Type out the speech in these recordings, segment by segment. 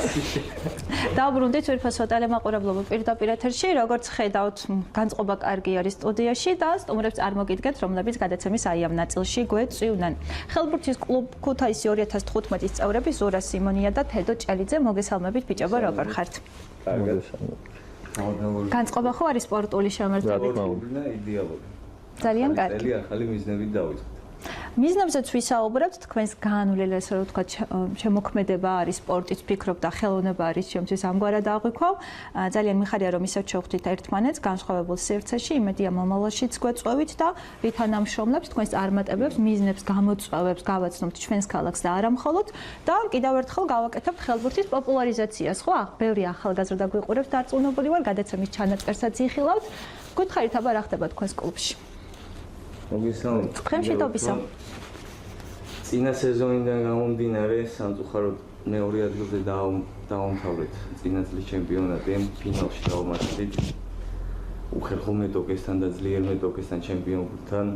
დაუბრუნდით ვირფასო ტელემაყურებლობა პირდაპირ ეთერში, როგორც ხედავთ, განწყობა კარგი არის სტუდიაში და სტუმრებს წარმოგიდგენთ, რომლებიც გადაცემის აიამ ნაწილში გვეწვივნან. ხელბურთის კლუბ ქუთაისი 2015-ის წევრები ზურა სიმონია და თედო ჭელიძე, მოგესალმებით ბიჭებო, როგორ ხართ? განწყობა ხო არის სპორტული შემართებით? იდეალური. ძალიან კარგი. წელი ახალი მიზნებით დავიწყეთ. მიზნებზეც ვისაუბრებთ, თქვენს განვლილ ესე რომ ვთქვათ, შემოქმედება არის სპორტის ფიქრობ და ხელოვნება არის ჩემთვის ამგვარად აღვიქვავ. ძალიან მიხარია რომ ისევ შევხვდით ერთმანეთს განსხვავებულ სივრცეში, იმედია მომავალშიც გვეწვევით და ვითანამშრომლებს თქვენს წარმატებებს, მიზნებს, გამოწვევებს გავაცნობთ ჩვენს ქალაქს და არა მხოლოდ და კიდევ ერთხელ გავაკეთებთ ხელბურთის პოპულარიზაციას, ხო? ბევრი ახალგაზრდა გვიყურებს დარწმუნებული ვარ, გადაცემის ჩანაწერსაც იხილავთ. გითხარით აბა რა ხდება თქვენს კლუბში? მოგესალმებით. მშვიდობისა. წინა სეზონიდან გამომდინარე, სამწუხაროდ მეორე ადგილზე დავამთავრეთ წინა წლის ჩემპიონატი, ფინალში დავამარცხეთ. უხერხო მეტოქესთან და ძლიერ მეტოქესთან ჩემპიონთან.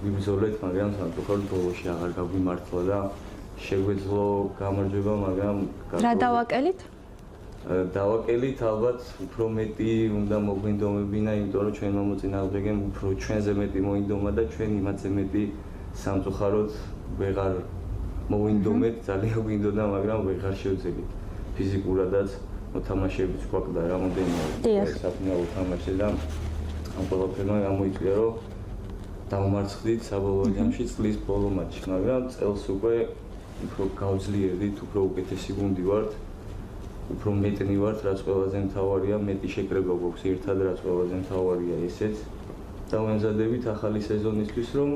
ვიბრძოლეთ, მაგრამ სამწუხაროდ ბოლოში აღარ გაგვიმართლა და შეგვეძლო გამარჯვება, მაგრამ რა დავაკელით? დავაკელით ალბათ უფრო მეტი უნდა მოგვინდომებინა, იმიტომ რომ ჩვენ მომწინააღმდეგემ უფრო ჩვენზე მეტი მოინდომა და ჩვენ იმათზე მეტი სამწუხაროდ ვეღარ მოვინდომეთ, ძალიან გვინდოდა, მაგრამ ვეღარ შევძელით. ფიზიკურადაც მოთამაშეებიც გვაქვს რამოდენიმე საფინალო თამაში და ამ ყველაფერმა გამოიწვია, რომ დავმარცხდით საბოლოო ჯამში წლის ბოლო მატჩში, მაგრამ წელს უკვე უფრო გავძლიერდით, უფრო უკეთესი გუნდი ვართ. უფრო მეტნი ვართ, რაც ყველაზე მთავარია, მეტი შეკრება გვაქვს ერთად, რაც ყველაზე მთავარია ესეც. დავემზადებით ახალი სეზონისთვის, რომ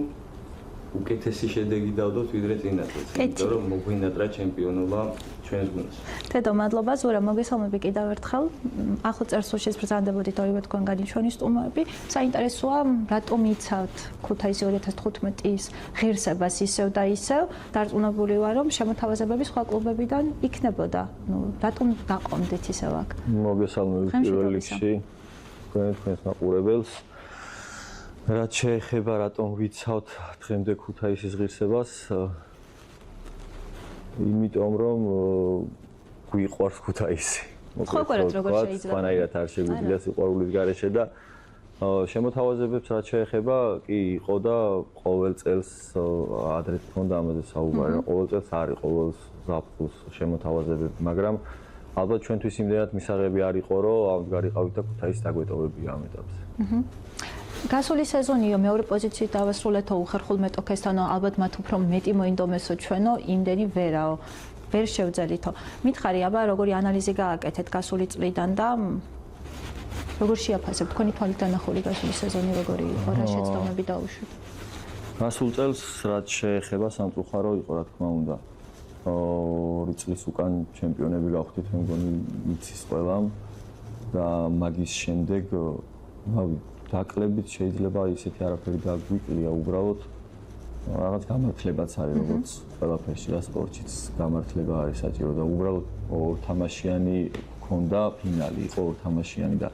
უკეთესი შედეგი დავდოთ ვიდრე წინა წელს, იმიტომ რომ მოგვინატრა ჩემპიონობა ჩვენს გუნდს. თედო, მადლობა, ზურა, მოგესალმები კიდევ ერთხელ. ახლო წელსულშიც ბრძანდებოდით ორივე თქვენგანი ჩვენი სტუმრები. საინტერესოა, რატომ იცავთ ქუთაისი 2015-ის ღირსებას ისევ და ისევ? დარწმუნებული ვარ, რომ შემოთავაზებები სხვა კლუბებიდან იქნებოდა. რატომ გაყომდით ისევ აქ? მოგესალმებით პირველ რიგში თქვენს მაყურებელს. რაც შეეხება რატომ ვიცავთ დღემდე ქუთაისის ღირსებას, იმიტომ რომ გვიყვარს ქუთაისი. მოკლედ როგორ შეიძლება? მანაირად არ შეგვიძლია სიყვარულის გარეშე და შემოთავაზებებს რაც შეეხება, კი იყო და ყოველ წელს ადრეთ მქონდა ამაზე საუბარი, ყოველ წელს არის ყოველ ზაფხულს შემოთავაზებები, მაგრამ ალბათ ჩვენთვის იმდენად მისაღები არ იყო, რომ ამდგარიყავით და ქუთაისს დაგვეტოვებია ამ ეტაპზე. გასული სეზონიო მეორე პოზიციით დავასრულეთო უხერხულ მეტოქესთანო, ალბათ მათ უფრო მეტი მოინდომესო ჩვენო, იმდენი ვერაო. ვერ შევძელითო. მითხარი, აბა როგორი ანალიზი გააკეთეთ გასული წლიდან და როგორ შეაფასებთ თქვენი თვალით დანახული გასული სეზონი როგორი იყო, რა შეცდომები დაუშვით? გასულ წელს რაც შეეხება სამწუხარო იყო, რა თქმა უნდა. 2 წლის უკან ჩემპიონები გავხდით, მე მგონი იცის ყველამ და მაგის შემდეგ დაკლებით შეიძლება ისეთი არაფერი დაგვიკლია უბრალოდ რაღაც გამართლებაც არის როგორც ყველაფერში და სპორტშიც გამართლება არის საჭირო და უბრალოდ ორ თამაშიანი ჰქონდა ფინალი იყო ორ თამაშიანი და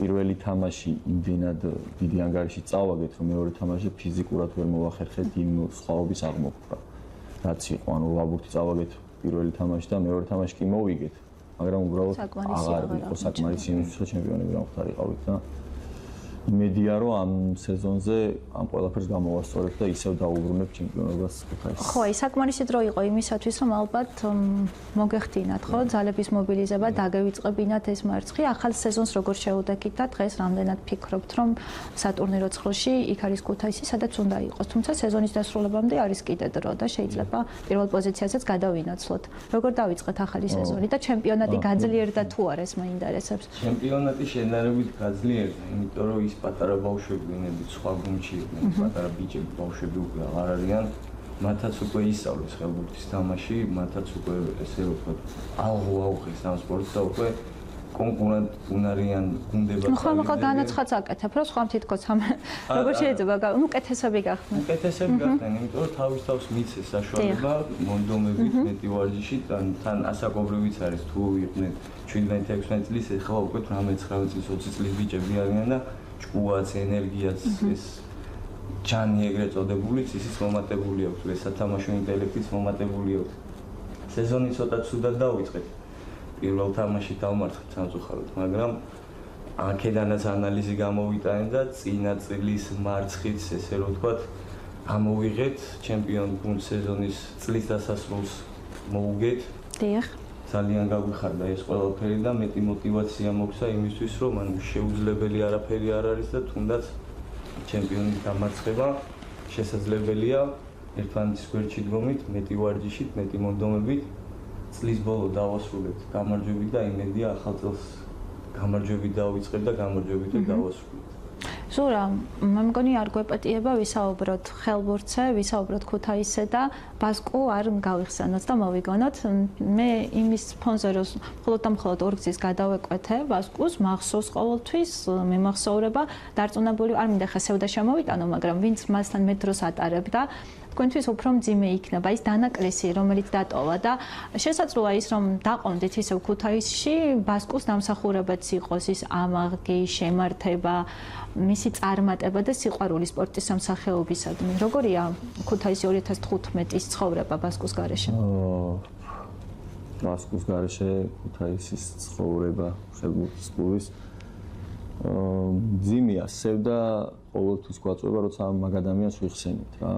პირველი თამაში იმდენად დიდი ანგარიში წავაგეთ რომ მეორე თამაში ფიზიკურად ვერ მოვახერხეთ იმ სხვაობის აღმოფხვრა რაც იყო ანუ ვაბურთი წავაგეთ პირველი თამაში და მეორე თამაში კი მოვიგეთ მაგრამ უბრალოდ აღარ იყო საკმარისი იმისთვის რომ ჩემპიონები გამხდარიყავით და იმედია რომ ამ სეზონზე ამ ყველაფერს გამოვასწორებ და ისევ დაუბრუნებ ჩემპიონობას ქუთაისს. ხო, ის საკმარისი დრო იყო იმისათვის, რომ ალბათ მოგეხტინათ, ხო, ძალების მობილიზება, დაგევიწყებინათ ეს მარცხი. ახალ სეზონს როგორ შეუდექით და დღეს რამდენად ფიქრობთ, რომ სატურნირო ცხრილში იქ არის ქუთაისი, სადაც უნდა იყოს. თუმცა სეზონის დასრულებამდე არის კიდე დრო და შეიძლება პირველ პოზიციაზეც გადავინაცვლოთ. როგორ დავიწყეთ ახალი სეზონი და ჩემპიონატი გაძლიერდა თუ არა ეს მაინტერესებს? ჩემპიონატი შედარებით გაძლიერდა, იმიტომ რომ პატარა ბავშვები ვინებიც სხვა გუნდში იყვნენ, პატარა ბიჭები ბავშვები უკვე აღარ არიან, მათაც უკვე ისწავლეს ხელბურთის თამაში, მათაც უკვე ესე ვთქვათ, აუღეს ამ სპორტს და უკვე კონკურენტ უნარიან გუნდებად. ხო, ახლა განაცხადს აკეთებ, რომ სხვა თითქოს როგორ შეიძლება უკეთესები გახდნენ. უკეთესები გახდნენ, იმიტომ რომ თავის თავს მიცეს საშუალება მონდომებით მეტი ვარჯიში, თან ასაკობრივიც არის თუ იყვნენ 17-16 წლის, ეხლა უკვე 18-19 წლის, 20 წლის ბიჭები არიან და ჭკუაც, ენერგიაც, ეს ჯანი ეგრეთ წოდებულიც ისიც მომატებული აქვს, ეს სათამაშო ინტელექტიც მომატებული აქვს. სეზონი ცოტა ცუდად დავიწყეთ. პირველ თამაში დავმარცხეთ სამწუხაროდ, მაგრამ აქედანაც ანალიზი გამოვიტანეთ და წინა წლის მარცხით, ესე რომ ვთქვათ, ამოვიღეთ ჩემპიონ გუნდ სეზონის წლის დასასრულს მოუგეთ. დიახ. ძალიან გაგვიხარდა ეს ყველაფერი და მეტი мотиваცია მოგვცა იმისთვის, რომ შეუძლებელი არაფერი არ არის და თუნდაც ჩემპიონის დამარცხება შესაძლებელია ერთმანეთის გვერდში დგომით, მეტი ვარჯიშით, მეტი მონდომებით. წლის ბოლო დავასრულეთ გამარჯვებით და იმედია ახალ წელს გამარჯვებით დავიწყებ და გამარჯვებით დავასრულებ. ზურა, მე მგონი არ გვეპატიება ვისაუბროთ ხელბურთზე, ვისაუბროთ ქუთაისზე და ბასკუ არ გავიხსენოთ და მოვიგონოთ. მე იმის ფონზე რომ მხოლოდ ორ გზის გადავეკვეთე ბასკუს, მახსოვს ყოველთვის მემახსოვრება დარწმუნებული არ მინდა ხა სევდა შემოვიტანო, მაგრამ ვინც მასთან მე დროს ატარებდა თქვენთვის უფრო მძიმე იქნება ის დანაკლისი, რომელიც დატოვა და შესაძლოა ის რომ დაყოლდით ისევ ქუთაისში, ბასკუს დამსახურებაც იყოს ის ამაღლი, შემართება, მისი წარმატება და სიყვარული სპორტის სამსახეობისადმი. როგორია ქუთაისი 2015-ის ცხოვრება ბასკუს გარეშე? ბასკუს გარეშე ქუთაისის ცხოვრება ხელბურთის კლუბის მძიმეა, სევდა ყოველთვის გვაწვევა, როცა მაგ ადამიანს ვიხსენით რა.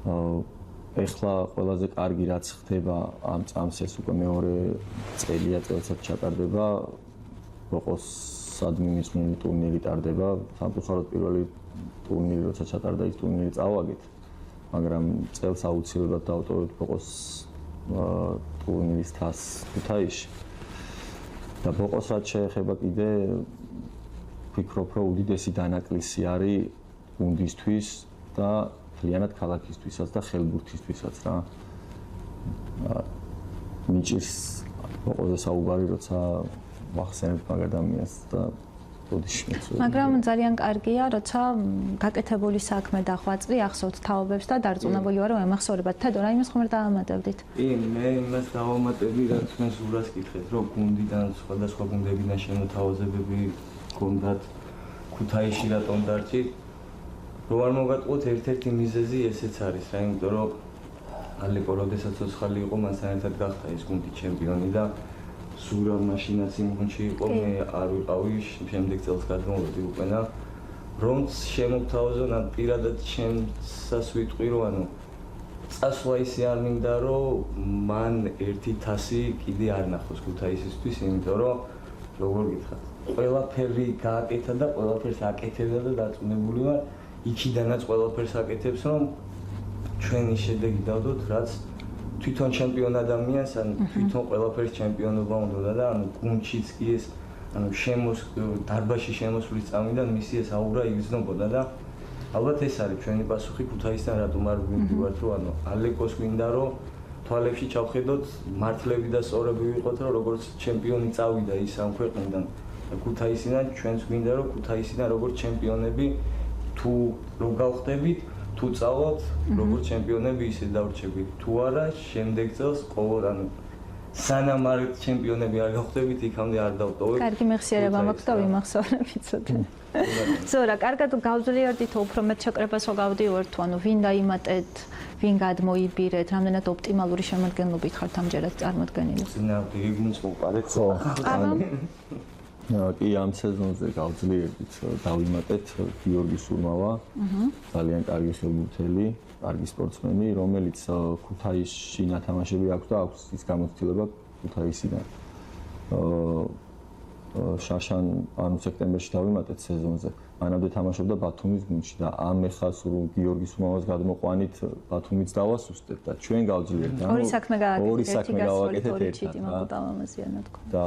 ეხლა ყველაზე კარგი რაც ხდება ამ წამს ეს უკვე მეორე წელია წელსაც ჩატარდება ბოყოს ადმინისტრაციული ტურნირი ტარდება სამწუხაროდ პირველი ტურნირი როცა ჩატარდა ის ტურნირი წავაგეთ მაგრამ წელს აუცილებლად დავტოვებთ ბოყოს ტურნირის თასს ქუთაისში და ბოყოს რაც შეეხება კიდე ვფიქრობ რომ უდიდესი დანაკლისი არის გუნდისთვის და ძალიანად ქალაქისთვისაც და ხელბურთისთვისაც რა. მიჭირს ოღონდ საუბარი როცა ვახსენებ მაგ ადამიანს და ბოდიში მეცვი. მაგრამ ძალიან კარგია, როცა გაკეთებული საქმე დახვაწრი ახსოვთ თაობებს და დარწმუნებული ვარ რომ ემახსოვრებათ. თედო რაიმეს ხომ არ დაამატებდით? კი, მე იმას დავამატებდი, რაც მე ზურას კითხეთ, რომ გუნდიდან სხვადასხვა გუნდებიდან შემოთავაზებები გქონდათ ქუთაისში რატომ დარჩით? რომ არ მოგატყუოთ ერთ-ერთი მიზეზი ესეც არის რა, იმიტომ რომ ალეკო როდესაც ოცხალი იყო, მან საერთოდ გახდა ეს გუნდი ჩემპიონი და ზურა მაშინაც იმ გუნდში იყო, მე არ ვიყავი, შემდეგ წელს გადმოვედი უკენა. რომც შემოგთავაზონ, ან პირადად ჩემსაც ვიტყვი, რომ ანუ წასვლა ისე არ მინდა, რომ მან ერთი თასი კიდე არ ნახოს ქუთაისისთვის, იმიტომ რომ როგორ გითხრათ, ყველაფერი გააკეთა და ყველაფერს აკეთებდა და დარწმუნებული ვარ იქიდანაც ყველაფერს აკეთებს, რომ ჩვენი შედეგი დავდოთ, რაც თვითონ ჩემპიონ ადამიანს, ან თვითონ ყველაფერს ჩემპიონობა უნდა და ანუ გუნდშიც კი ეს, ანუ დარბაზში შემოსვლის წამიდან მისი ეს აურა იგრძნობოდა და ალბათ ეს არის ჩვენი პასუხი ქუთაისთან რატომ არ გვიმდივართ, რომ ანუ ალეკოს გვინდა, რომ თვალებში ჩავხედოთ მართლები და სწორები ვიყოთ, რომ როგორც ჩემპიონი წავიდა ის ამ ქვეყნიდან და ქუთაისიდან ჩვენც გვინდა, რომ ქუთაისიდან როგორც ჩემპიონები თუ რო გავხდებით, თუ წავალთ, როგორც ჩემპიონები ისე დავრჩებით. თუ არა, შემდეგ წელს ყოველ ანუ სანამ არ ჩემპიონები არ გავხდებით, იქამდე არ დავტოვებ. კარგი მეხსიერება მაქვს და ვიმახსოვრებით ცოტა. ზურა, კარგად გავძლიერდით უფრო მეტ შეკრებას რო გავდივართ, თუ ანუ ვინ დაიმატეთ, ვინ გადმოიბირეთ, რამდენად ოპტიმალური შემადგენლობით ხართ ამჯერად წარმოდგენილი? წინავდი გუნდს მოყარეთ. ხო. კი, ამ სეზონზე გავძლიერდით, დავიმატეთ გიორგი სურმავა. ძალიან კარგი ხელბურთელი, კარგი სპორტსმენი, რომელიც ქუთაისში ნათამაშები აქვს და აქვს ის გამოცდილება ქუთაისიდან. შაშან ანუ სექტემბერში დავიმატეთ სეზონზე. მანამდე თამაშობდა ბათუმის გუნდში და ამ ეხას რომ გიორგი სურმავას გადმოყვანით ბათუმიც დავასუსტეთ და ჩვენ გავძლიერთ. ორი საქმე გავაკეთეთ ერთად. და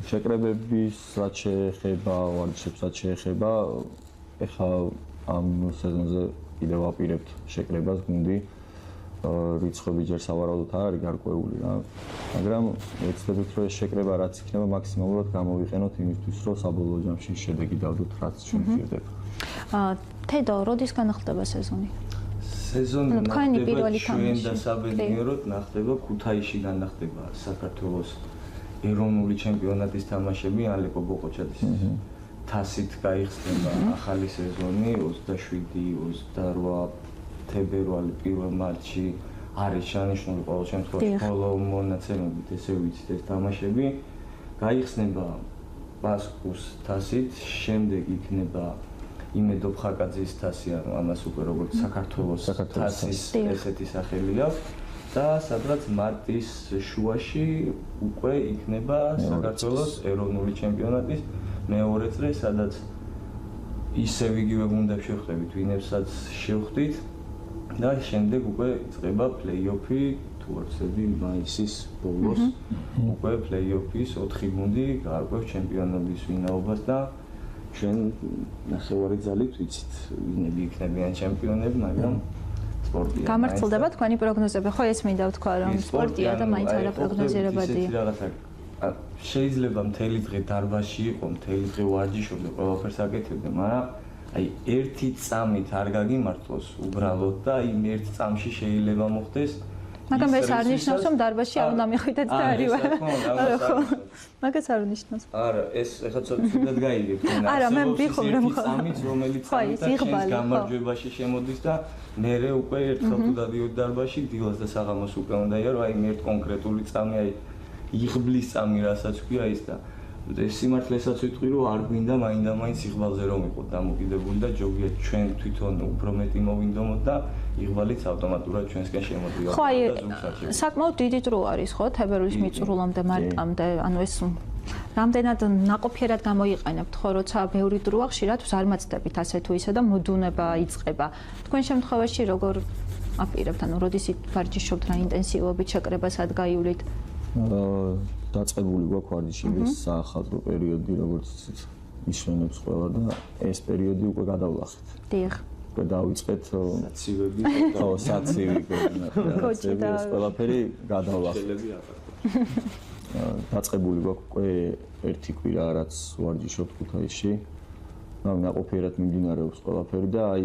შეკრებების რაც შეეხება, ვარჯიშებს რაც შეეხება, ეხლა ამ სეზონზე კიდევ ვაპირებთ შეკრებას გუნდი. რიცხვები ჯერ სავარაუდოდ არ არის გარკვეული რა. მაგრამ ეცდებით რომ ეს შეკრება რაც იქნება მაქსიმალურად გამოვიყენოთ იმისთვის რომ საბოლოო ჯამში შედეგი დავდოთ რაც ჩვენ გვჭირდება. თედო, როდის განახლდება სეზონი? სეზონი ნახდება ჩვენ და საბედნიეროდ ნახდება ქუთაისში განახლდება საქართველოს ეროვნული ჩემპიონატის თამაშები ალეკო ბოყოჩაძის თასით გაიხსნება ახალი სეზონი 27-28 თებერვალი პირველ მარტში არის შეანიშნული ყოველ შემთხვევაში ხოლო მონაცემებით ესე ვიცით ეს თამაშები გაიხსნება ბასკუს თასით, შემდეგ იქნება იმედო ხაკაძის თასი, ანუ ამას უკვე როგორც საქართველოს თასის ესეთი სახელი აქვს და სადღაც მარტის შუაში უკვე იქნება საქართველოს ეროვნული ჩემპიონატის მეორე წრე, სადაც ისევ იგივე გუნდებს შევხვდებით, ვინებსაც შევხვდით და შემდეგ უკვე იწყება პლეი-ოფი თუ არ ვცდები მაისის ბოლოს უკვე პლეი-ოფის 4 გუნდი გაარკვევს ჩემპიონობის ვინაობას და ჩვენ ნახევარი ძალით ვიცით ვინები იქნებიან ჩემპიონები, მაგრამ სპორტია. გამართლდება თქვენი პროგნოზები, ხო ეს მინდა ვთქვა რომ სპორტია და მაინც არა პროგნოზირებადია. შეიძლება მთელი დღე დარბაზში იყო, მთელი დღე ვარჯიშობდე, ყველაფერს აკეთებდე, მაგრამ აი ერთი წამით არ გაგიმართლოს უბრალოდ და იმ ერთ წამში შეიძლება მოხდეს მაგრამ ეს არ ნიშნავს რომ დარბაზში არ უნდა მიხვიდეთ და არივარ. მაგას არ ნიშნავს. არა, ეს ეხლა ცოტა გაიგებ. არა, მე ვიხობ რომ ხო. წამით რომელიც წამით გამარჯვებაში შემოდის და მერე უკვე ერთხელ თუ დადიოდი დარბაზში, დილას და საღამოს უკვე უნდა იარო, აი ერთ კონკრეტული წამი, აი იღბლის წამი რასაც ქვია ის და ეს სიმართლესაც ვიტყვი რომ არ გვინდა მაინდა-მაინც იღბალზე რომ იყოთ დამოკიდებული და ჯობია ჩვენ თვითონ უფრო მეტი მოვინდომოთ და იღბალიც ავტომატურად ჩვენსკენ შემოდიოდა. ხო, აი საკმაოდ დიდი დრო არის ხო თებერვლის მიწურულამდე, მარტამდე, ანუ ეს რამდენად ნაყოფიერად გამოიყენებთ ხო, როცა ბევრი დროა ხშირად არ მაცდებით ასე თუ ისე და მოდუნება იწყება. თქვენ შემთხვევაში როგორ აპირებთ, ანუ როდის ვარჯიშობთ რა ინტენსივობით, შეკრებასად გაივლით? დაწყებული გვაქვს ვარჯიშების საახალწლო პერიოდი, როგორც ისვენებს ყველა და ეს პერიოდი უკვე გადავლახეთ. დიახ. უკვე დავიწყეთ საცივები, ხო, საცივი კოჭი ეს ყველაფერი გადავლახეთ. დაწყებული გვაქვს უკვე ერთი კვირა რაც ვარჯიშობთ ქუთაისში. ნაყოფიერად მიმდინარეობს ყველაფერი და აი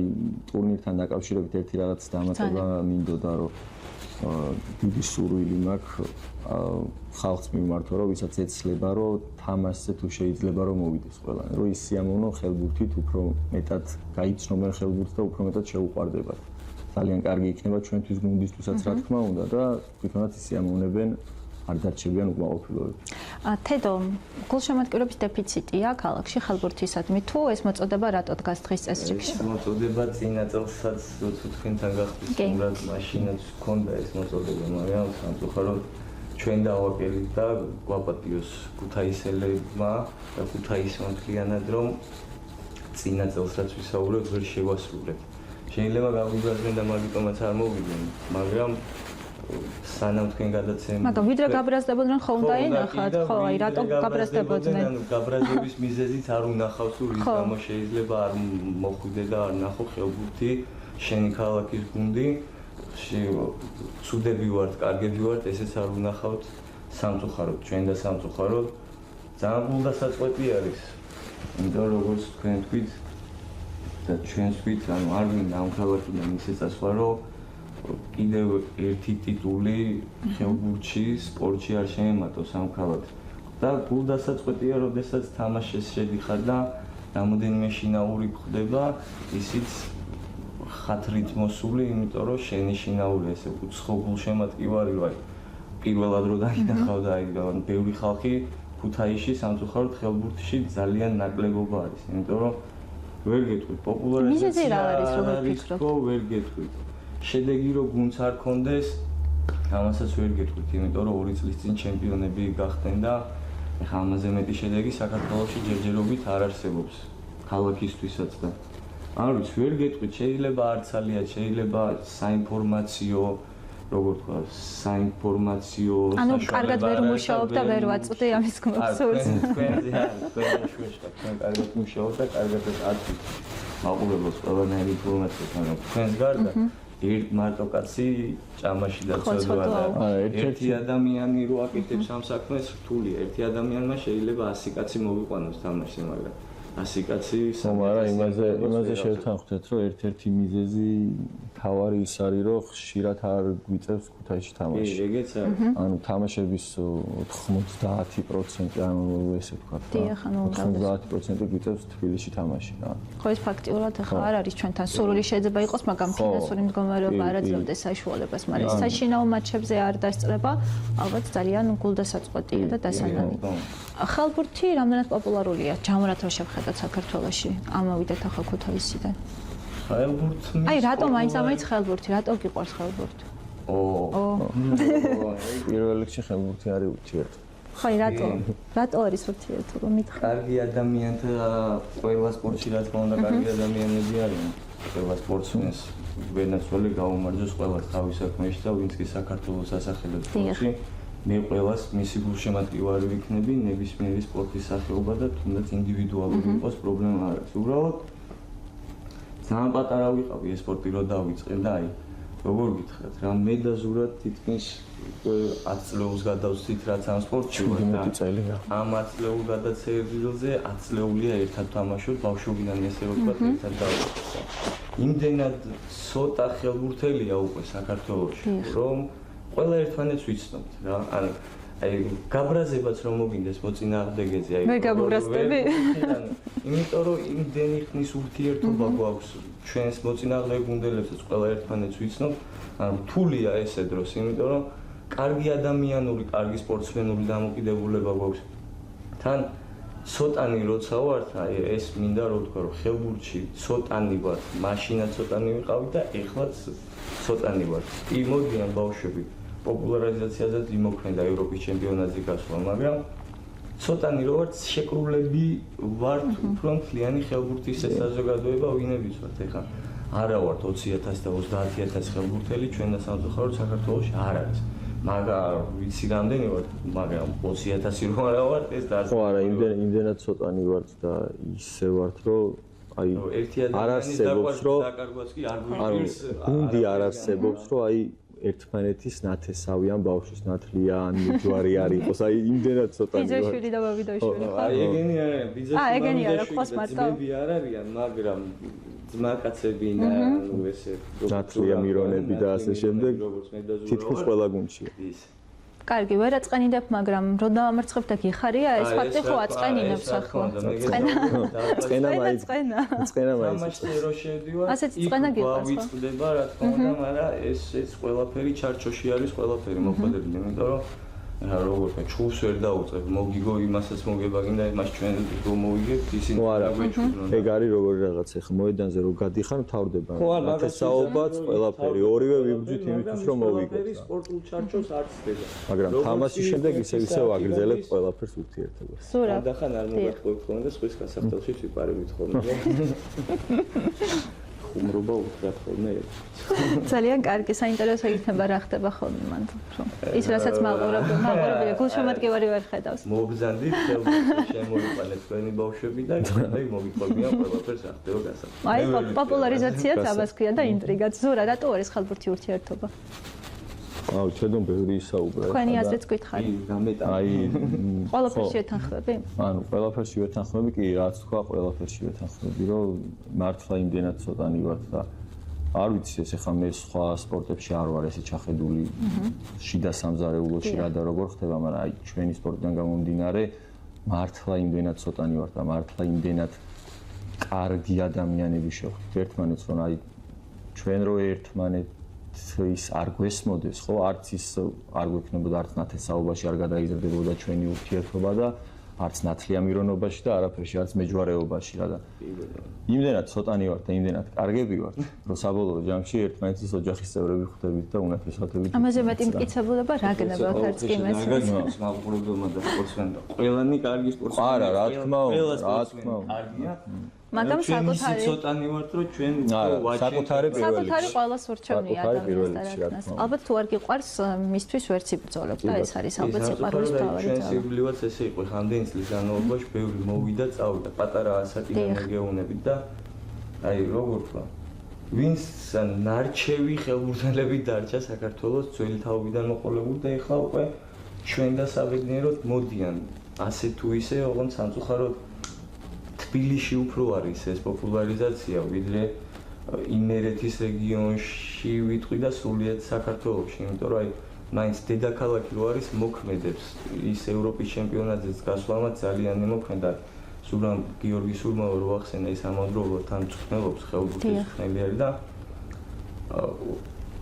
ტურნირთან დაკავშირებით ერთი რაღაც დამატება მინდოდა რომ დიდი სურვილი მაქვს ხალხს მიმართვა რომ ვისაც ეცლება რომ თამაშზე თუ შეიძლება რომ მოვიდეს ყველანი რომ ის სიამოვნო ხელბურთით უფრო მეტად გაიცნობენ ხელბურთს და უფრო მეტად შეუყვარდებათ ძალიან კარგი იქნება ჩვენთვის გუნდისთვისაც რა თქმა უნდა და თვითონაც სიამოვნებენ არ დარჩებიან უკმაყოფილოებით. თედო, გულშემატკივრობის დეფიციტია ქალაქში ხელბურთისადმი თუ ეს მოწოდება რატო დგას დღის წესრიგში? ეს მოწოდება წინა წელსაც როცა თქვენთან გახდით, უბრალოდ მაშინაც ჰქონდა ეს მოწოდება, მაგრამ სამწუხაროდ ჩვენ დავაკელით და გვაპატიოს ქუთაისელებმა და ქუთაისმა მთლიანად რომ წინა წელს რაც ვისაუბრეთ, ვერ შევასრულეთ. შეიძლება გავიბრაზდნენ და მაგიტომაც არ მოვიდნენ, მაგრამ სანამ თქვენ გადაცემთ. მაგრამ ვიდრე გაბრაზდებოდნენ ხო უნდა ენახათ, ხო, აი რატო გაბრაზდებოდნენ? ანუ გაბრაზების მიზეზით არ უნახავს თუ რის გამო შეიძლება არ მოხვიდე და არ ნახო ხელბურთი შენი ქალაქის გუნდი. ცუდები ვართ, კარგები ვართ, ესეც არ უნახავთ სამწუხაროდ, ჩვენ და სამწუხაროდ ძალიან გულდასაწყვეტი არის. იმიტომ რომ როგორც თქვენ თქვით და ჩვენ თქვით, ანუ არ გვინდა ამ ქალაქიდან ისე წასვლა, რომ კიდევ ერთი ტიტული ხელბურთში, სპორტში არ შეემატოს ამ ქალაქს. და გულდასაწყვეტია, როდესაც თამაშეს შედიხარ და რამოდენიმე შინაური გვხდება, ისიც ხათრით მოსული, იმიტომ რომ შენი შინაური ესე უცხო გულშემატკივარი ვარ. პირველად რო დაინახავ და აი ბევრი ხალხი ქუთაისში სამწუხაროდ ხელბურთში ძალიან ნაკლებობა არის, იმიტომ რომ ვერ გეტყვით პოპულარიზაცია. მიზეზი რა არის, როგორ ფიქრობთ? ვერ გეტყვით. შედეგი რო გუნდს არ კონდეს, ამასაც ვერ გეტყვით, იმიტომ რომ 2 წლის წინ ჩემპიონები გახდნენ და ეხლა ამაზე მეტი შედეგი საქართველოში ჯერჯერობით არ არსებობს ქალაქისთვისაც და არ ვიცი, ვერ გეტყვით, შეიძლება არცალია, შეიძლება საინფორმაციო, როგორ თქვა, საინფორმაციო ანუ კარგად ვერ მუშაობ და ვერ ვაწვდი ამის გმოსულს. თქვენზე არის, თქვენ კარგად მუშაობთ და კარგადაც აწვით. მაყურებელს ყველანაირი ინფორმაცია, მაგრამ თქვენს გარდა ერთ მარტო კაცი ჭამაში დაწოდვა და ერთი ადამიანი რო აკეთებს ამ საქმეს რთულია. ერთი ადამიანმა შეიძლება 100 კაცი მოვიყვანოს თამაშზე, მაგრამ 100 კაცი მაგრამ იმაზე შევთანხმდეთ, რომ ერთ-ერთი მიზეზი თავარი ის არის, რომ ხშირად არ გვიწევს ქუთაისში თამაში. კი, ეგეც არის. ანუ თამაშების 90%, ანუ ესე ვთქვათ, 90% გვიწევს თბილისში თამაში. ხო, ეს ფაქტიურად ახლა არ არის ჩვენთან სურვილი შეიძლება იყოს, მაგრამ ფინანსური მდგომარეობა არ აძლევდეს საშუალებას, მაგრამ საშინაო მატჩებზე არ დასწრება, ალბათ ძალიან გულდასაწყვეტია და დასანანი. ხალბურთი რამდენად პოპულარულია? ჯამურად რო შევხედოთ საქართველოში, ამოვიდეთ ახლა ქუთაისიდან. ხალბურთი. აი, რატომ მაინც ხალბურთი? რატო გიყვარს ხალბურთი? პირველ რიგში ხალბურთი არის ურთიერთობა. ხო, რატო არის ურთიერთობა? მითხრა. კარგი ადამიანთა ყველა სპორტში რა თქმა უნდა კარგი ადამიანები არიან. ყველა სპორტსმენს ვენაცვლელი გაუმარჯოს ყველა თავის საქმეში და ვინც კი საქართველოს ასახელებს სპორტში. მე ყველას მისი გულშემატკივარი ვიქნები ნებისმიერი სპორტის სახეობა და თუნდაც ინდივიდუალური იყოს პრობლემა არ აქვს. უბრალოდ ძალიან პატარა ვიყავი ეს სპორტი რო დავიწყე და აი როგორ გითხრათ რა მე და ზურად თითქმის 10 წლეულს გადავსვით რაც ამ სპორტში ვარ და ამ 10 წლეულ გადაცეირზე 10 წლეულია ერთად თამაშობ ბავშვობიდან ესე ვთქვათ ერთად დავიწყე. იმდენად ცოტა ხელბურთელია უკვე საქართველოში რომ ყველა ერთმანეთს ვიცნობთ რა. აი გაბრაზებაც რომ მოგინდეს მოწინააღმდეგეზე აი მე გაბრაზდები? იმიტომ რომ იმდენი ხნის ურთიერთობა გვაქვს ჩვენს მოწინააღმდეგე გუნდებსაც ყველა ერთმანეთს ვიცნობთ. ანუ რთულია ესე დროს, იმიტომ რომ კარგი ადამიანური, კარგი სპორტსმენური დამოკიდებულება გვაქვს. თან ცოტანი როცა ვართ, აი ეს მინდა რომ ვთქვა რომ ხელბურთში ცოტანი ვართ, მაშინაც ცოტანი ვიყავით და ეხლაც ცოტანი ვართ. კი მოდიან ბავშვები პოპულარიზაციაზეც იმოქმედა ევროპის ჩემპიონატზე გასვლა, მაგრამ ცოტანი რო ვართ შეკრულები ვართ უფრო მთლიანი ხელბურთის საზოგადოება ვინებიც ვართ ეხლა. არა ვართ 20,000 და 30,000 ხელბურთელი ჩვენ და სამწუხაროდ საქართველოში არ არის. მაგრამ ვიცი რამდენი ვართ, მაგრამ 20,000 რო არა ვართ ეს და ხო არა, იმდენად ცოტანი ვართ და ისე ვართ, რომ აი არ არსებობს რომ გუნდი არ არსებობს რომ აი ერთმანეთის ნათესავიან ბავშვის ნათლიან ჯვარი არ იყოს აი იმდენად ცოტანი ვარ. ბიძაშვილი და ბაბიდაშვილი ხო? აი ეგენი არა, ეგენი არა, ხოს მარტო. ძმები არ არიან, მაგრამ ძმაკაცები და ნუ ესე ნათლია მირონები და ასე შემდეგ თითქოს ყველა გუნდშია. კარგი, ვერ აწყენინებ, მაგრამ რო დავამარცხებ და გიხარია, ეს ფაქტი ხო აწყენინებს ახლა. წყენა მაინც. თამაშზე რო შევდივარ, ასეთი წყენა გიყვარს ხო? ვიწყდება რა თქმა უნდა, მაგრამ ეს ყველაფერი ჩარჩოში არის ყველაფერი მოხდები, იმიტომ რომ როგორ ვთქვა, ჩულს ვერ დაუწევ, მოგიგო იმასაც მოგება გინდა, იმას ჩვენ რომ მოვიგებთ, ისინი გვეჩვენონ. ეგ არის როგორი რაღაცა, ხა მოედანზე რო გადიხარ, თავდება. ნათესაობაც ყველაფერი, ორივე ვიბძვით იმისთვის რომ მოვიგოთ. სპორტულ ჩარჩოს არ ცდება. მაგრამ თამაშის შემდეგ ისევ აგრძელებთ ყველაფერს ურთიერთობას. სურა. ანდახან არ მოგატყუებთ ხოლმე და სხვის გასახდელში ვიპარებით ხოლმე. ხუმრობა უთხრათ ხოლმე. ძალიან კარგი, საინტერესო იქნება რა ხდება ხოლმე მან. ის რასაც მაყურებელია, გულშემატკივარი ვერ ხედავს. მოგზანდით, შემოიყვანეთ თქვენი ბავშვები და კიდე მოგიყვებიან ყველაფერს რა ხდება გასახდელში. აი, პოპულარიზაციაც ამას ქვია და ინტრიგაც. ზურა, რატო არის ხალბურთი ურთიერთობა? აუ, ჩვენდომ ბევრი ისაუბრა. თქვენი აზრით გითხარი. აი, ყველაფერში ვეთანხმები? ანუ ყველაფერში ვეთანხმები, კი, რაც თქვა, ყველაფერში ვეთანხმები, რომ მართლა იმდენად ცოტანი ვართ და არ ვიცი ეს ახლა მე სხვა სპორტებში არ ვარ ესე ჩახედული შიდა სამზარეულოში რა და როგორ ხდება, მაგრამ აი ჩვენი სპორტიდან გამომდინარე მართლა იმდენად ცოტანი ვართ და მართლა იმდენად კარგი ადამიანები შევხვდით ერთმანეთს, რომ აი ჩვენ რო ერთმანეთ ის არ გვესმოდეს, ხო, არც ის არ გვექნებოდა არც ნათესაობაში არ გადაიზრდებოდა ჩვენი ურთიერთობა და არც ნათლია მირონობაში და არაფერში არც მეჯვარეობაში რა და იმდენად ცოტანი ვართ და იმდენად კარგები ვართ, რომ საბოლოო ჯამში ერთმანეთის ოჯახის წევრები ხვდებით და უნათესავდებით. ამაზე მეტი მტკიცებულება რა გნებავთ არც კი მესმის. მაყურებელმა და სპორტსმენმა ყველანი კარგი სპორტსმენი. არა, რა თქმა უნდა, რა თქმა უნდა. კარგია. მაგრამ საკუთარი ცოტანი ვართ, რომ ჩვენ საკუთარი ყველას ურჩევნია ადამიანს. ალბათ თუ არ გიყვარს, მისთვის ვერც იბრძოლებ და ეს არის ალბათ სიყვარულის მთავარი ძალა. სენსიბილივაც ესე იყო, ხანდენი წლის განმავლობაში ბევრი მოვიდა, წავიდა პატარა ასაკიდან მეგეუნებით და აი როგორ თქვა, ვინც ნარჩევი ხელბურთელები დარჩა საქართველოს ძველი თაობიდან მოყოლებული და ეხლა უკვე ჩვენ და საბედნიეროდ მოდიან ასე თუ ისე, ოღონდ სამწუხაროდ თბილისში უფრო არის ეს პოპულარიზაცია, ვიდრე იმერეთის რეგიონში ვიტყვი და სრულიად საქართველოში, იმიტომ რომ აი მაინც დედაქალაქი რო არის მოქმედებს ის ევროპის ჩემპიონატზეც გასვლამაც ძალიან მოქმედა. სულამ გიორგი სურმავა რო ახსენა ის ამავდროულად თან მწვრთნელობს ხელბურთის მწვრთნელი და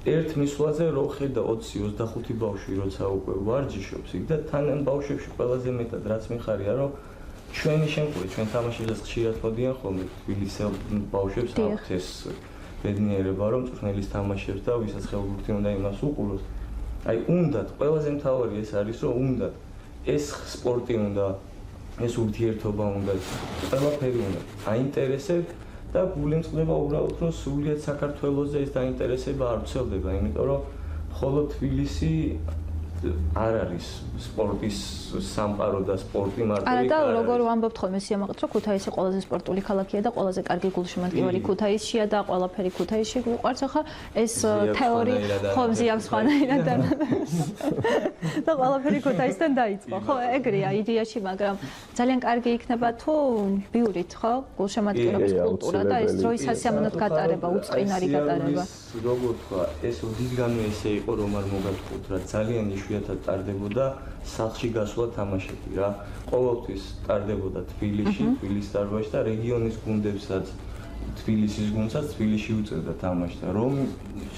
ერთ მისვლაზე რო ხედა 20-25 ბავშვი როცა უკვე ვარჯიშობს იქ და თან ამ ბავშვებში ყველაზე მეტად რაც მიხარია რომ ჩვენი შემკული ჩვენ თამაშებზე ხშირად მოდიან ხოლმე თბილისელ ბავშვებს აქვს ეს ბედნიერება რომ მწვრთნელის თამაშებს და ვისაც ხელბურთი უნდა იმას უყუროს. აი უნდათ ყველაზე მთავარი ეს არის რომ უნდათ ეს სპორტი უნდა ეს ურთიერთობა უნდა ყველაფერი უნდა აინტერესებ და გული მწყდება უბრალოდ რომ სრულიად საქართველოზე ეს დაინტერესება არ ვრცელდება, იმიტომ რომ მხოლოდ თბილისი არ არის სპორტის სამყარო და სპორტი მარტო იქ არ არის. არა და როგორ ვამბობთ ხოლმე სიამაყით რომ ქუთაისი ყველაზე სპორტული ქალაქია და ყველაზე კარგი გულშემატკივარი ქუთაისშია და ყველაფერი ქუთაისში გვიყვარს. ახლა ეს თეორია ხომზია სხვანაირად და ყველაფერი ქუთაისთან დაიწყო. ხო, ეგრეა იდეაში, მაგრამ ძალიან კარგი იქნება თუ ბიურით, ხო? გულშემატკივრობის კულტურა და ეს დროის სასიამოვნოდ გატარება, უწყინარი გატარება. როგორ თქვა, ეს ოდითგანვე ესე იყო რომ არ მოგატყუთ რა ძალიან იშვიათად ტარდებოდა სახლში გასვლა თამაშები რა. ყოველთვის ტარდებოდა თბილისში, თბილისის დარბაზში და რეგიონის გუნდებსაც თბილისის გუნდსაც თბილისში უწევდა თამაში და რომ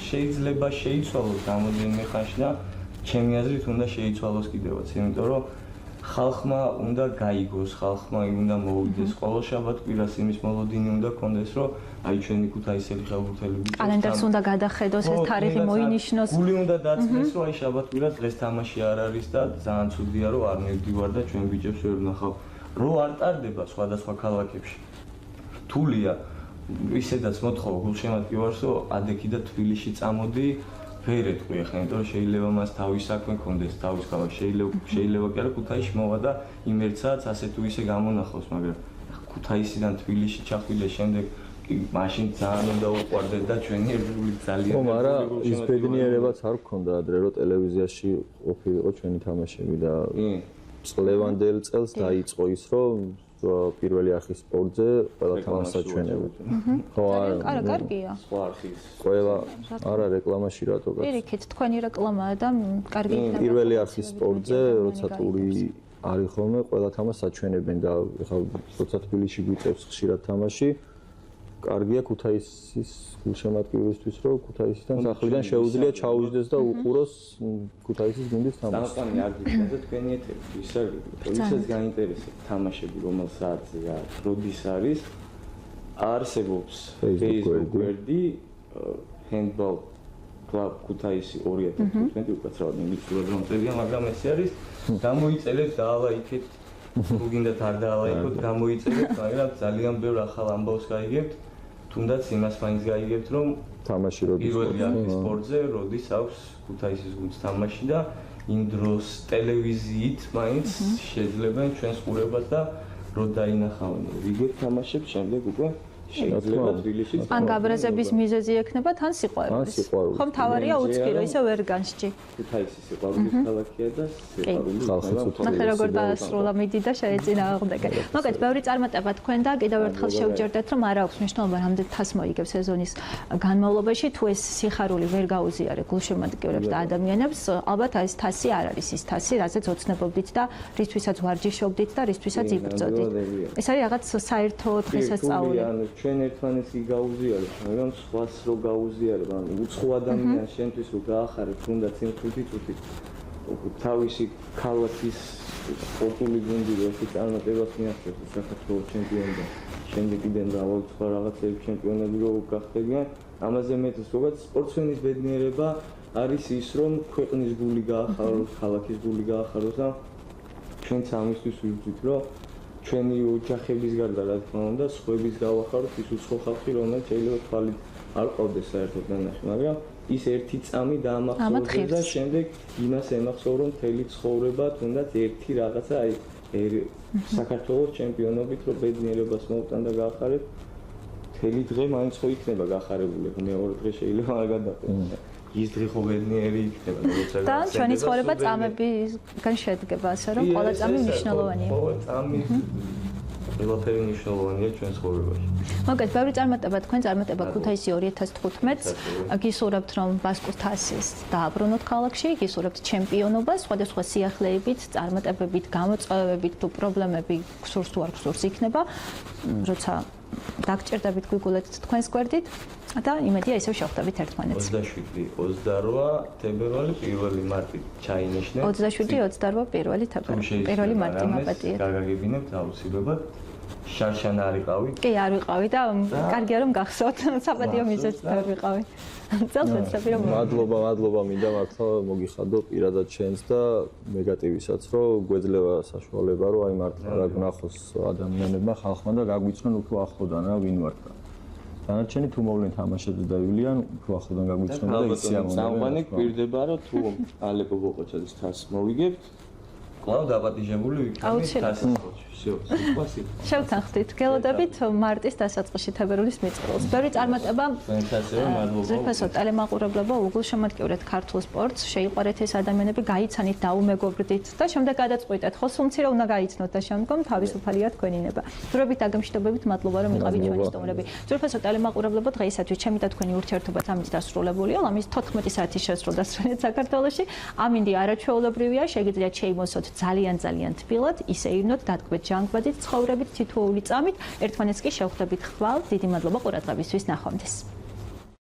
შეიძლება შეიცვალოს რამოდენიმე ხანში და ჩემი აზრით უნდა შეიცვალოს კიდევაც, იმიტომ რომ ხალხმა უნდა გაიგოს, ხალხმა უნდა მოვიდეს ყოველ შაბათ-კვირას იმის მოლოდინი უნდა კონდეს, რომ აი ჩვენი ქუთაისელი ხელბურთელები კალენდარს უნდა გადახედოს, ეს თარიღი მოინიშნოს. გული უნდა დაწნეს, რომ აი შაბათ-კვირას დღეს თამაში არ არის და ძალიან ცუდია, რომ არ მივდივარ და ჩვენ ბიჭებს ვერ ვნახავ. რო არ ტარდება სხვადასხვა ქალაქებში. რთულია ისედაც მოთხოვა გულშემატკივარს, რომ ადექი და თბილისში წამოდი ვერ ეტყვი ახლა, იმიტომ რომ შეიძლება მას თავის საქმე კონდეს, თავის ქალაქ შეიძლება კი არა ქუთაისში მოვა და იმ ერთ საათს ასე თუ ისე გამონახავს, მაგრამ ქუთაისიდან თბილისში ჩახვილე შემდეგ მაშინ ძალიან უნდა უყვარდეთ და ჩვენი ერთგული ძალიან ხო, მაგრამ ის ბედნიერებაც არ გქონდა ადრე, რომ ტელევიზიაში ყოფილიყო ჩვენი თამაშები და წლევანდელ წელს დაიწყო ის, რომ პირველი არხის სპორტზე ყველა თამაშს აჩვენებდა. ხო, არა, კარგია. სხვა არხის ყველა არა რეკლამაში რატო გაც. პირიქით, თქვენი რეკლამაა და კარგი იქნება. პირველი არხის სპორტზე, როცა ტური არის ხოლმე, ყველა თამაშს აჩვენებენ და ეხლა როცა თბილისში გვიწევს ხშირად თამაში, კარგია ქუთაისის გულშემატკივრისთვის, რომ ქუთაისიდან სახლიდან შეუძლია ჩაუждდეს და უყუროს ქუთაისის გუნდის თამაშს. სამყარო არ გიქნება თქვენი ეთერი, ისა ვისაც გაინტერესებს თამაშები, რომელ საათზე და როდის არის, არსებობს Facebook გვერდი handball club ქუთაისი 2015 უკაცრავად მიგიწურებ რომ წერია, მაგრამ ესე არის გამოიწერეთ და ალაიქეთ თუ გინდათ არ დაალაიქოთ, გამოიწერეთ, მაგრამ ძალიან ბევრ ახალ ამბავს გაიგებთ. თუნდაც იმას მაინც გაიგებთ, რომ თამაში როდის პირველი არხის სპორტზე როდის აქვს ქუთაისის გუნდს თამაში და იმ დროს ტელევიზიით მაინც შეძლებენ ჩვენს ყურებას და რო დაინახავენ ვიდეო თამაშებს, შემდეგ უკვე შეიძლება თბილისში ან გაბრაზების მიზეზი ექნება თან სიყვარულის. ხო, მთავარია უცქირო, ისე ვერ განსჭი. ქუთაისი სიყვარულის ქალაქია და სიყვარული ხალხი. ნახე როგორ დაასრულა მიდი და შეეწინააღმდეგე. მოგეთ, ბევრი წარმატება თქვენ და კიდევ ერთხელ შევჯერდეთ, რომ არ აქვს მნიშვნელობა რამდენ თასს მოიგებს სეზონის განმავლობაში, თუ ეს სიხარული ვერ გაუზიარე გულშემატკივრებს და ადამიანებს, ალბათ ეს თასი არ არის ის თასი, რაზეც ოცნებობდით და რისთვისაც ვარჯიშობდით და რისთვისაც იბრძოდით. ეს არის რაღაც საერთო დღესასწაული. ჩვენ ერთმანეთს კი გაუზიარებ, მაგრამ სხვას რო გაუზიარებ, ანუ უცხო ადამიანს შენთვის რო გაახარებ, თუნდაც იმ 5 წუთით თავისი ქალაქის სპორტული გუნდი როცა წარმატებას მიაღწევს საქართველოს ჩემპიონი და შემდეგ კიდე მრავალ სხვა რაღაცების ჩემპიონები რო გახდებიან, ამაზე მეტის როგორც სპორტსმენის ბედნიერება არის ის, რომ ქვეყნის გული გაახაროს, ქალაქის გული გაახაროს და ჩვენც ამისთვის ვიბრძვით, რომ ჩვენი ოჯახების გარდა რა თქმა უნდა, სხვების გავახაროთ ის უცხო ხალხი, რომელიც შეიძლება თვალით არ ყავდეს საერთოდ ნანახი, მაგრამ ის ერთი წამი დაამახსოვრდეს და შემდეგ იმას ემახსოვრო მთელი ცხოვრება, თუნდაც ერთი რაღაცა აი საქართველოს ჩემპიონობით რო ბედნიერებას მოვტან და გაახარებ, მთელი დღე მაინც ხო იქნება გაახარებული, მეორე დღე შეიძლება არ გადაყენოს. ის დღე ხო ბედნიერი იქნება, როცა და ჩვენი ცხოვრება წამებისგან შედგება, ასე რომ ყველა წამი მნიშვნელოვანია. ყოველ წამი ყველაფერი მნიშვნელოვანია ჩვენ ცხოვრებაში. მოგეთ, ბევრი წარმატება თქვენ წარმატება ქუთაისი 2015-ს. გისურვებთ რომ ბასკურ თასის დააბრუნოთ ქალაქში, გისურვებთ ჩემპიონობას, სხვადასხვა სიახლეებით, წარმატებებით, გამოწვევებით თუ პრობლემები გსურს თუ არ გსურს იქნება, როცა დაგჭირდებით გვიგულეთ თქვენს გვერდით და იმედია ისევ შევხვდებით ერთმანეთს. 27-28 თებერვალი 1 მარტი ჩაინიშნეთ. 27-28 1 მარტი მაპატიეთ. გაგაგებინებთ აუცილებლად. შარშან არ იყავით? კი, არ ვიყავი და კარგია რომ გახსოვთ, საპატიო მიზეზით არ ვიყავი. წელიწადში რომ მადლობა მინდა მართლა მოგიხადო პირადად შენს და ნეგატივისაც რომ გვეძლევა საშუალება რომ აი მართლა რა გნახოს ადამიანებმა ხალხმა და გაგვიცნონ უფრო ახლოდან რა ვინ ვარ და დანარჩენი თუ მოვლენ თამაშებზე და ივლიან უფრო ახლოდან გაგვიცნონ და იციან სამყარო გვირდება რომ თუ ალეკო ბოყოჩაძის თასს მოვიგებთ კлау დაპატიჟებული ვიქნებით თასის ხოჩი შევთანხმდით გელოდებით მარტის დასაწყისში თებერვლის მიწურულს. ბევრი წარმატება. ზეფასო ტელემაყურებლებო უგულშემატკივრეთ ქართულ სპორტს, შეიყვარეთ ეს ადამიანები, გაიცანით, დაუმეგობრდით და შემდეგ გადაწყვიტეთ, ხო სულმცირე უნდა გაიცნოთ და შემდგომ თავისუფალია თქვენი ნება. ძურებით დაგემშვიდობებით, მადლობა რომ იყავით ჩვენი სტუმრები. ზეფასო ტელემაყურებლებო დღეისათვის ჩემი და თქვენი ურთიერთობა ამით დასრულებულია. ამის 14 საათი შესრულდა სწორედ საქართველოში. ამინდი არაჩვეულებრივია, შეგიძლიათ შეიმოსოთ ძალიან თბილად, ისე ირნოთ დადგმეთ ჟანგბადით, ცხოვრებით, თითოეული წამით, ერთმანეთს კი შევხვდებით ხვალ. დიდი მადლობა ყურადღებისთვის, ნახვამდის.